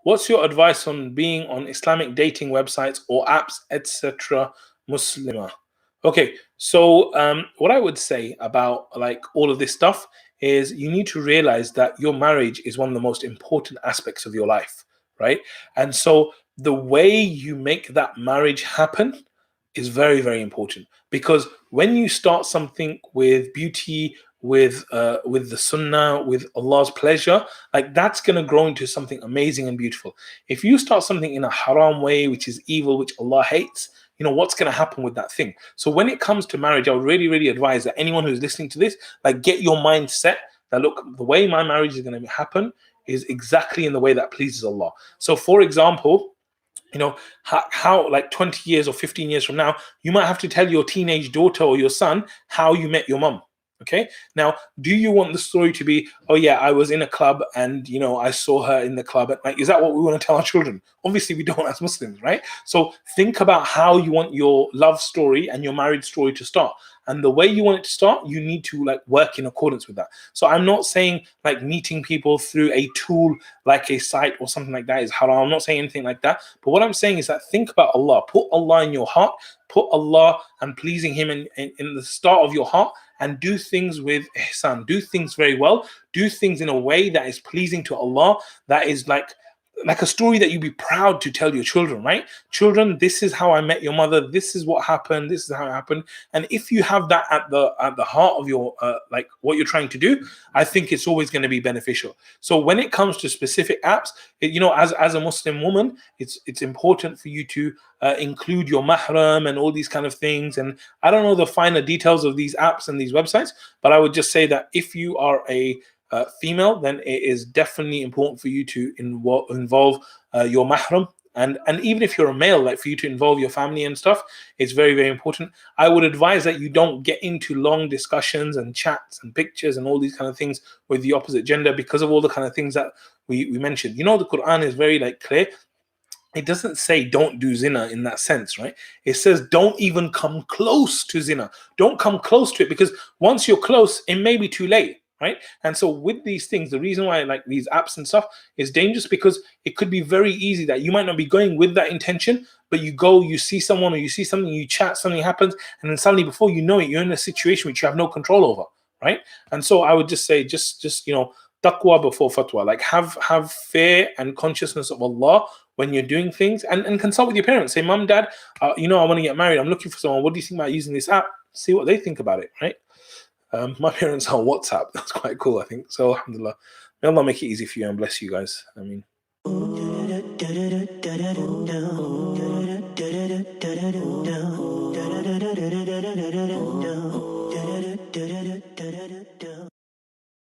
What's your advice on being on Islamic dating websites or apps, etc.? Muslima. Okay, so what I would say about like all of this stuff is you need to realize that your marriage is one of the most important aspects of your life, right? And so the way you make that marriage happen is very, very important, because when you start something with beauty, with the sunnah, with Allah's pleasure, like that's going to grow into something amazing and beautiful. If you start something in a haram way, which is evil, which Allah hates, you know what's going to happen with that thing. So when it comes to marriage, I would really, really advise that anyone who's listening to this, like, get your mind set that, look, the way my marriage is going to happen is exactly in the way that pleases Allah. So for example, you know, how like 20 years or 15 years from now, you might have to tell your teenage daughter or your son how you met your mom. Okay, now, do you want the story to be, oh yeah, I was in a club and, you know, I saw her in the club at night? Is that what we want to tell our children? Obviously we don't, as Muslims, right? So think about how you want your love story and your marriage story to start. And the way you want it to start, you need to like work in accordance with that. So I'm not saying like meeting people through a tool like a site or something like that is haram. I'm not saying anything like that. But what I'm saying is that think about Allah. Put Allah in your heart. Put Allah and pleasing Him in the start of your heart, and do things with ihsan. Do things very well. Do things in a way that is pleasing to Allah. That is like a story that you'd be proud to tell your children, right? Children, this is how I met your mother. This is what happened. This is how it happened. And if you have that at the heart of your like what you're trying to do, I think it's always going to be beneficial. So when it comes to specific apps, you know, as a Muslim woman, it's important for you to include your mahram and all these kind of things. And I don't know the finer details of these apps and these websites, but I would just say that if you are a female, then it is definitely important for you to involve your mahram. And even if you're a male, like for you to involve your family and stuff, it's very, very important. I would advise that you don't get into long discussions and chats and pictures and all these kind of things with the opposite gender, because of all the kind of things that we mentioned. You know, the Quran is very like clear. It doesn't say don't do zina in that sense, right? It says don't even come close to zina. Don't come close to it, because once you're close, it may be too late. Right? And so with these things, the reason why like these apps and stuff is dangerous, because it could be very easy that you might not be going with that intention, but you go, you see someone or you see something, you chat, something happens, and then suddenly before you know it, you're in a situation which you have no control over, right? And so I would just say, just you know, taqwa before fatwa. Like have fear and consciousness of Allah when you're doing things, and consult with your parents. Say, Mom, Dad, you know, I want to get married. I'm looking for someone. What do you think about using this app? See what they think about it, right? My parents are on WhatsApp. That's quite cool, I think. So, alhamdulillah. May Allah make it easy for you and bless you guys. I mean.